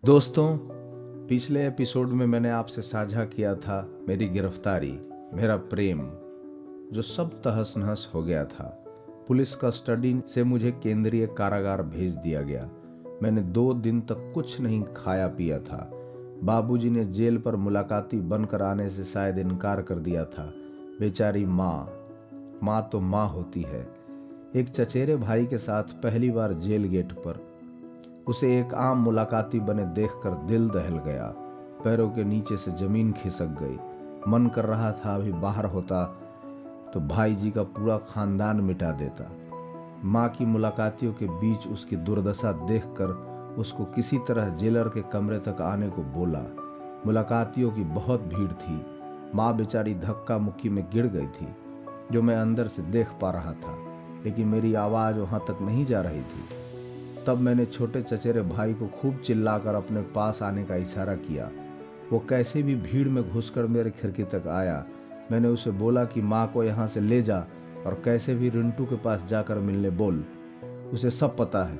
दोस्तों, पिछले एपिसोड में मैंने आपसे साझा किया था मेरी गिरफ्तारी, मेरा प्रेम, जो सब तहस नहस हो गया था। पुलिस कस्टडी से मुझे केंद्रीय कारागार भेज दिया गया। मैंने 2 दिन तक कुछ नहीं खाया पिया था। बाबूजी ने जेल पर मुलाकाती बनकर आने से शायद इनकार कर दिया था। बेचारी माँ तो माँ होती है। एक चचेरे भाई के साथ पहली बार जेल गेट पर उसे एक आम मुलाकाती बने देखकर दिल दहल गया। पैरों के नीचे से जमीन खिसक गई। मन कर रहा था अभी बाहर होता तो भाई जी का पूरा खानदान मिटा देता। माँ की मुलाकातियों के बीच उसकी दुर्दशा देखकर उसको किसी तरह जेलर के कमरे तक आने को बोला। मुलाकातियों की बहुत भीड़ थी। माँ बेचारी धक्का मुक्की में गिर गई थी, जो मैं अंदर से देख पा रहा था, लेकिन मेरी आवाज़ वहाँ तक नहीं जा रही थी। तब मैंने छोटे चचेरे भाई को खूब चिल्लाकर अपने पास आने का इशारा किया। वो कैसे भी भीड़ में घुसकर मेरे खिड़की तक आया। मैंने उसे बोला कि माँ को यहाँ से ले जा और कैसे भी रिंटू के पास जाकर मिलने बोल। उसे सब पता है,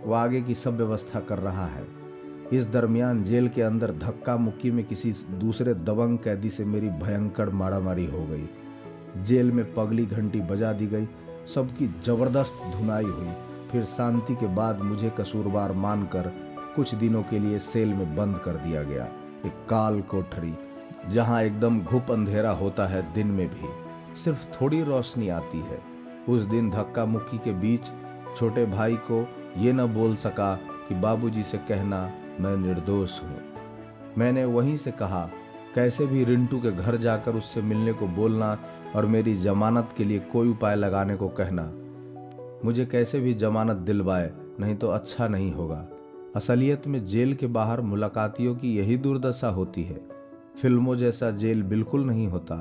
वो आगे की सब व्यवस्था कर रहा है। इस दरमियान जेल के अंदर धक्का मुक्की में किसी दूसरे दबंग कैदी से मेरी भयंकर मारामारी हो गई। जेल में पगली घंटी बजा दी गई। सबकी जबरदस्त धुनाई हुई। फिर शांति के बाद मुझे कसूरवार मानकर कुछ दिनों के लिए सेल में बंद कर दिया गया। एक काल कोठरी, जहां एकदम घुप अंधेरा होता है, दिन में भी सिर्फ थोड़ी रोशनी आती है। उस दिन धक्का मुक्की के बीच छोटे भाई को ये न बोल सका कि बाबूजी से कहना मैं निर्दोष हूँ। मैंने वहीं से कहा, कैसे भी रिंटू के घर जाकर उससे मिलने को बोलना और मेरी जमानत के लिए कोई उपाय लगाने को कहना। मुझे कैसे भी जमानत दिलवाए, नहीं तो अच्छा नहीं होगा। असलियत में जेल के बाहर मुलाकातियों की यही दुर्दशा होती है। फिल्मों जैसा जेल बिल्कुल नहीं होता।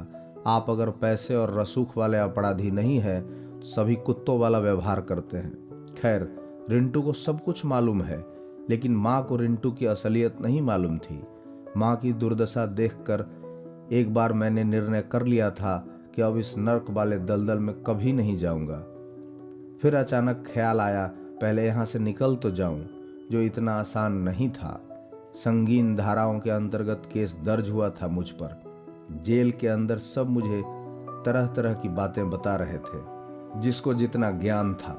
आप अगर पैसे और रसूख वाले अपराधी नहीं हैं तो सभी कुत्तों वाला व्यवहार करते हैं। खैर, रिंटू को सब कुछ मालूम है, लेकिन माँ को रिंटू की असलियत नहीं मालूम थी। माँ की दुर्दशा देखकर एक बार मैंने निर्णय कर लिया था कि अब इस नर्क वाले दलदल में कभी नहीं जाऊंगा। फिर अचानक ख्याल आया, पहले यहाँ से निकल तो जाऊं, जो इतना आसान नहीं था। संगीन धाराओं के अंतर्गत केस दर्ज हुआ था मुझ पर। जेल के अंदर सब मुझे तरह तरह की बातें बता रहे थे, जिसको जितना ज्ञान था।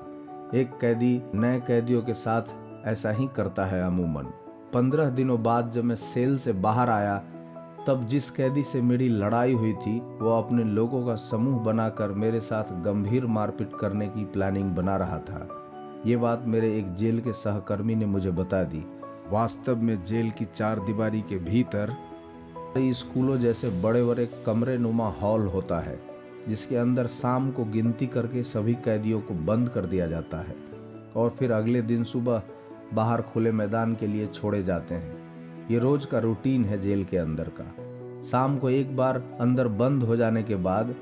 एक कैदी नए कैदियों के साथ ऐसा ही करता है अमूमन। 15 दिनों बाद जब मैं सेल से बाहर आया, तब जिस कैदी से मेरी लड़ाई हुई थी, वो अपने लोगों का समूह बनाकर मेरे साथ गंभीर मारपीट करने की प्लानिंग बना रहा था। ये बात मेरे एक जेल के सहकर्मी ने मुझे बता दी। वास्तव में जेल की 4 दीवारी के भीतर स्कूलों जैसे बड़े बड़े कमरे नुमा हॉल होता है, जिसके अंदर शाम को गिनती करके सभी कैदियों को बंद कर दिया जाता है और फिर अगले दिन सुबह बाहर खुले मैदान के लिए छोड़े जाते हैं। ये रोज का रूटीन है जेल के अंदर का। शाम को एक बार अंदर बंद हो जाने के बाद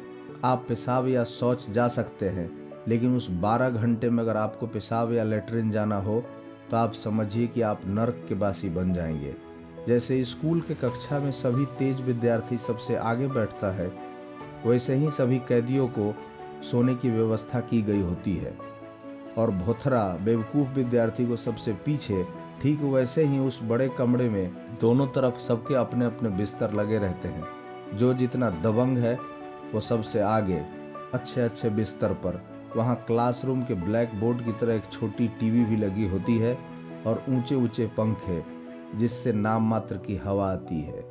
आप पेशाब या शौच जा सकते हैं, लेकिन उस 12 घंटे में अगर आपको पेशाब या लेटरिन जाना हो तो आप समझिए कि आप नर्क के बासी बन जाएंगे। जैसे स्कूल के कक्षा में सभी तेज विद्यार्थी सबसे आगे बैठता है, वैसे ही सभी कैदियों को सोने की व्यवस्था की गई होती है और भोथरा बेवकूफ़ विद्यार्थी को सबसे पीछे। ठीक वैसे ही उस बड़े कमरे में दोनों तरफ सबके अपने अपने बिस्तर लगे रहते हैं। जो जितना दबंग है वो सबसे आगे अच्छे अच्छे बिस्तर पर। वहाँ क्लासरूम के ब्लैक बोर्ड की तरह एक छोटी टीवी भी लगी होती है और ऊंचे ऊंचे पंखे, जिससे नाम मात्र की हवा आती है।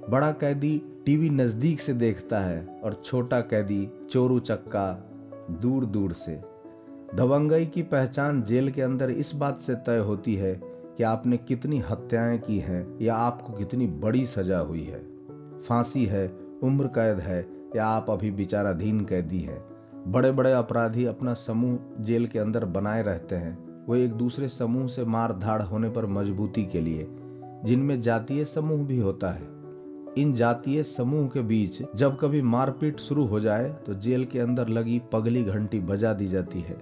बड़ा कैदी टीवी नज़दीक से देखता है और छोटा कैदी चोरू चक्का दूर दूर से। दबंगई की पहचान जेल के अंदर इस बात से तय होती है कि आपने कितनी हत्याएं की हैं या आपको कितनी बड़ी सजा हुई है। फांसी है, उम्र कैद है या आप अभी विचाराधीन कैदी हैं। बड़े बड़े अपराधी अपना समूह जेल के अंदर बनाए रहते हैं। वो एक दूसरे समूह से मार धाड़ होने पर मजबूती के लिए, जिनमें जातीय समूह भी होता है। इन जातीय समूह के बीच जब कभी मारपीट शुरू हो जाए तो जेल के अंदर लगी पगली घंटी बजा दी जाती है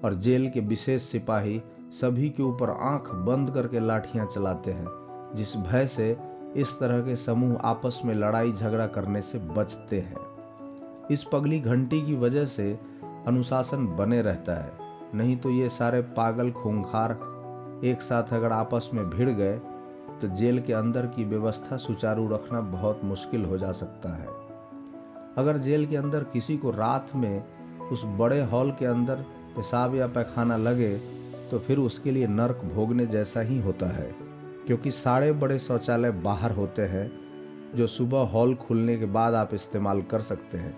और जेल के विशेष सिपाही सभी के ऊपर आंख बंद करके लाठियां चलाते हैं, जिस भय से इस तरह के समूह आपस में लड़ाई झगड़ा करने से बचते हैं। इस पगली घंटी की वजह से अनुशासन बने रहता है, नहीं तो ये सारे पागल खूंखार एक साथ अगर आपस में भिड़ गए तो जेल के अंदर की व्यवस्था सुचारू रखना बहुत मुश्किल हो जा सकता है। अगर जेल के अंदर किसी को रात में उस बड़े हॉल के अंदर पेशाब या पैखाना लगे तो फिर उसके लिए नर्क भोगने जैसा ही होता है, क्योंकि सारे बड़े शौचालय बाहर होते हैं जो सुबह हॉल खुलने के बाद आप इस्तेमाल कर सकते हैं।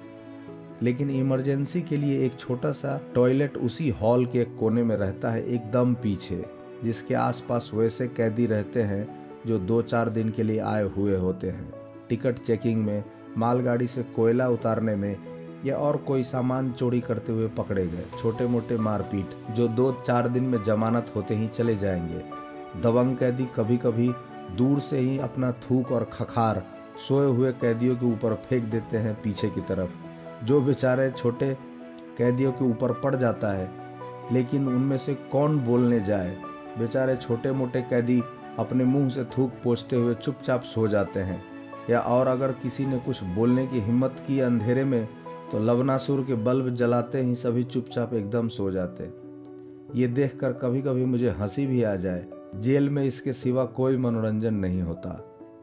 लेकिन इमरजेंसी के लिए एक छोटा सा टॉयलेट उसी हॉल के एक कोने में रहता है, एकदम पीछे, जिसके आसपास वैसे कैदी रहते हैं जो 2-4 दिन के लिए आए हुए होते हैं। टिकट चेकिंग में, मालगाड़ी से कोयला उतारने में या और कोई सामान चोरी करते हुए पकड़े गए, छोटे मोटे मारपीट जो 2-4 दिन में जमानत होते ही चले जाएंगे। दबंग कैदी कभी कभी दूर से ही अपना थूक और खखार सोए हुए कैदियों के ऊपर फेंक देते हैं पीछे की तरफ, जो बेचारे छोटे कैदियों के ऊपर पड़ जाता है। लेकिन उनमें से कौन बोलने जाए। बेचारे छोटे मोटे कैदी अपने मुंह से थूक पोंछते हुए चुपचाप सो जाते हैं, या और अगर किसी ने कुछ बोलने की हिम्मत की अंधेरे में तो लवनासुर के बल्ब जलाते ही सभी चुपचाप एकदम सो जाते। ये देखकर कभी कभी मुझे हंसी भी आ जाए। जेल में इसके सिवा कोई मनोरंजन नहीं होता।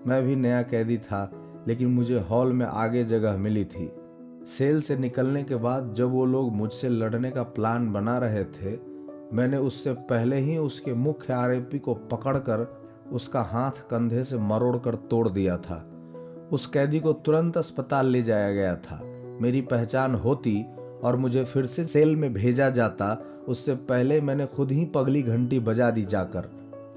मैं भी नया कैदी था, लेकिन मुझे हॉल में आगे जगह मिली थी। सेल से निकलने के बाद जब वो लोग मुझसे लड़ने का प्लान बना रहे थे, मैंने उससे पहले ही उसके मुख्य आरोपी को पकड़कर उसका हाथ कंधे से मरोड़कर तोड़ दिया था। उस कैदी को तुरंत अस्पताल ले जाया गया था। मेरी पहचान होती और मुझे फिर से सेल में भेजा जाता, उससे पहले मैंने खुद ही पगली घंटी बजा दी जाकर।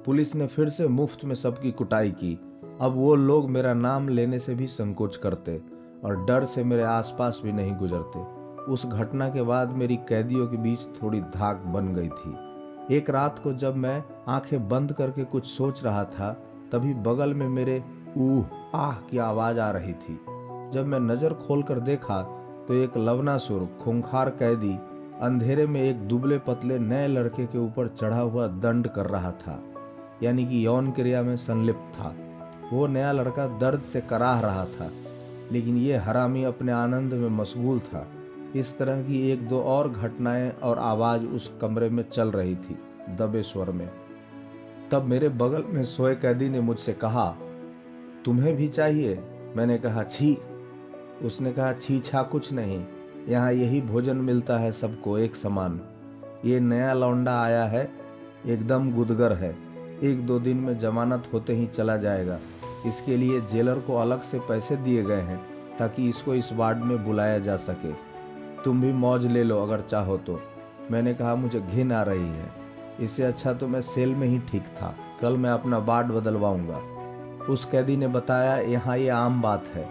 पुलिस ने फिर से मुफ्त में सबकी कुटाई की। अब वो लोग मेरा नाम लेने से भी संकोच करते और डर से मेरे आसपास भी नहीं गुजरते। उस घटना के बाद मेरी कैदियों के बीच थोड़ी धाक बन गई थी। एक रात को जब मैं आंखें बंद करके कुछ सोच रहा था, तभी बगल में मेरे ऊह आह की आवाज आ रही थी। जब मैं नजर खोलकर देखा तो एक लवनासुर खूंखार कैदी अंधेरे में एक दुबले पतले नए लड़के के ऊपर चढ़ा हुआ दंड कर रहा था, यानी कि यौन क्रिया में संलिप्त था। वो नया लड़का दर्द से कराह रहा था, लेकिन ये हरामी अपने आनंद में मशगूल था। इस तरह की 1-2 और घटनाएं और आवाज उस कमरे में चल रही थी, दबे स्वर में। तब मेरे बगल में सोए कैदी ने मुझसे कहा, तुम्हें भी चाहिए? मैंने कहा, छी। उसने कहा, छी छा कुछ नहीं, यहाँ यही भोजन मिलता है सबको एक समान। ये नया लौंडा आया है, एकदम गुदगर है, 1-2 दिन में जमानत होते ही चला जाएगा। इसके लिए जेलर को अलग से पैसे दिए गए हैं ताकि इसको इस वार्ड में बुलाया जा सके। तुम भी मौज ले लो अगर चाहो तो। मैंने कहा, मुझे घिन आ रही है, इससे अच्छा तो मैं सेल में ही ठीक था। कल मैं अपना वार्ड बदलवाऊंगा। उस कैदी ने बताया, यहाँ ये आम बात है।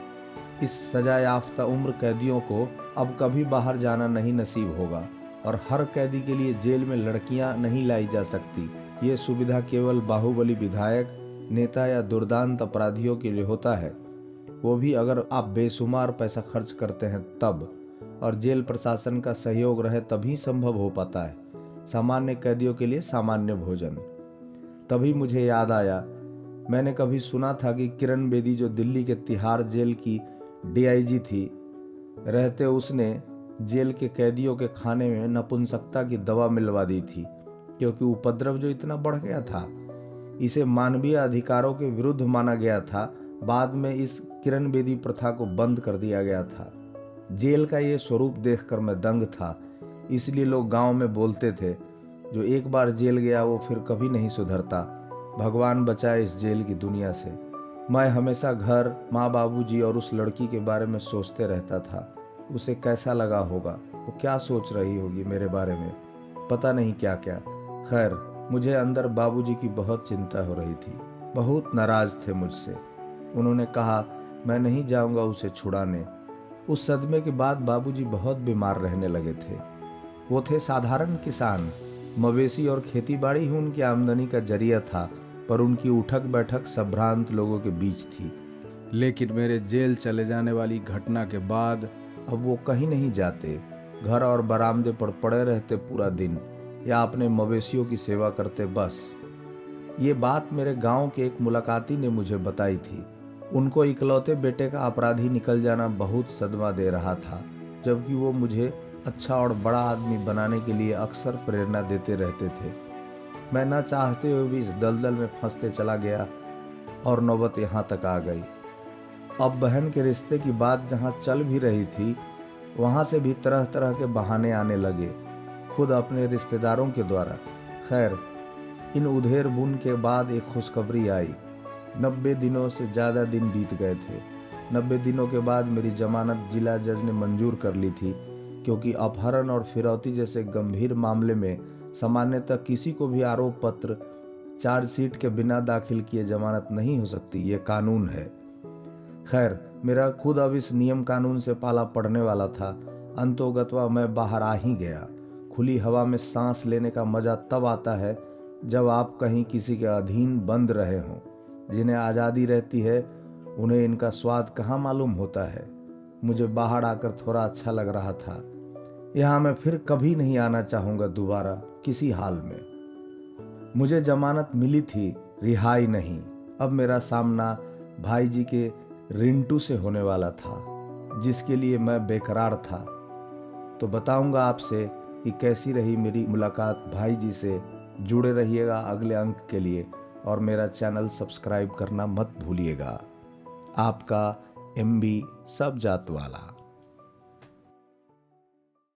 इस सजा याफ्ता उम्र कैदियों को अब कभी बाहर जाना नहीं नसीब होगा और हर कैदी के लिए जेल में लड़कियां नहीं लाई जा सकती। ये सुविधा केवल बाहुबली विधायक, नेता या दुर्दांत अपराधियों के लिए होता है, वो भी अगर आप बेशुमार पैसा खर्च करते हैं तब, और जेल प्रशासन का सहयोग रहे तभी संभव हो पाता है। सामान्य कैदियों के लिए सामान्य भोजन। तभी मुझे याद आया, मैंने कभी सुना था कि किरण बेदी जो दिल्ली के तिहाड़ जेल की डीआईजी थी, रहते उसने जेल के कैदियों के खाने में नपुंसकता की दवा मिलवा दी थी, क्योंकि उपद्रव जो इतना बढ़ गया था। इसे मानवीय अधिकारों के विरुद्ध माना गया था। बाद में इस किरण बेदी प्रथा को बंद कर दिया गया था। जेल का ये स्वरूप देखकर मैं दंग था। इसलिए लोग गांव में बोलते थे, जो एक बार जेल गया वो फिर कभी नहीं सुधरता। भगवान बचाए इस जेल की दुनिया से। मैं हमेशा घर, माँ बाबूजी और उस लड़की के बारे में सोचते रहता था। उसे कैसा लगा होगा, वो क्या सोच रही होगी मेरे बारे में, पता नहीं क्या क्या। खैर, मुझे अंदर बाबूजी की बहुत चिंता हो रही थी। बहुत नाराज थे मुझसे। उन्होंने कहा, मैं नहीं जाऊंगा उसे छुड़ाने। उस सदमे के बाद बाबूजी बहुत बीमार रहने लगे थे। वो थे साधारण किसान। मवेशी और खेतीबाड़ी ही उनकी आमदनी का जरिया था, पर उनकी उठक बैठक संभ्रांत लोगों के बीच थी। लेकिन मेरे जेल चले जाने वाली घटना के बाद अब वो कहीं नहीं जाते। घर और बरामदे पर पड़े रहते पूरा दिन, या अपने मवेशियों की सेवा करते बस। ये बात मेरे गांव के एक मुलाकाती ने मुझे बताई थी। उनको इकलौते बेटे का अपराधी निकल जाना बहुत सदमा दे रहा था, जबकि वो मुझे अच्छा और बड़ा आदमी बनाने के लिए अक्सर प्रेरणा देते रहते थे। मैं न चाहते हुए भी इस दलदल में फंसते चला गया। और नौबत यहाँ तक आ गई। अब बहन के रिश्ते की बात जहाँ चल भी रही थी, वहाँ से भी तरह तरह के बहाने आने लगे, खुद अपने रिश्तेदारों के द्वारा। खैर, इन उधेर बुन के बाद एक खुशखबरी आई। 90 दिनों से ज़्यादा दिन बीत गए थे। 90 दिनों के बाद मेरी जमानत जिला जज ने मंजूर कर ली थी, क्योंकि अपहरण और फिरौती जैसे गंभीर मामले में सामान्यतः किसी को भी आरोप पत्र, चार्जशीट के बिना दाखिल किए जमानत नहीं हो सकती, ये कानून है। खैर, मेरा खुद अब इस नियम कानून से पाला पड़ने वाला था। अंतोगत्वा मैं बाहर आ ही गया। खुली हवा में सांस लेने का मजा तब आता है जब आप कहीं किसी के अधीन बंद रहे हों। जिन्हें आज़ादी रहती है उन्हें इनका स्वाद कहाँ मालूम होता है। मुझे बाहर आकर थोड़ा अच्छा लग रहा था। यहाँ मैं फिर कभी नहीं आना चाहूँगा दोबारा किसी हाल में। मुझे जमानत मिली थी, रिहाई नहीं। अब मेरा सामना भाई जी के रिंटू से होने वाला था, जिसके लिए मैं बेकरार था। तो बताऊंगा आपसे कि कैसी रही मेरी मुलाकात भाई जी से। जुड़े रहिएगा अगले अंक के लिए और मेरा चैनल सब्सक्राइब करना मत भूलिएगा। आपका MB सब जात वाला।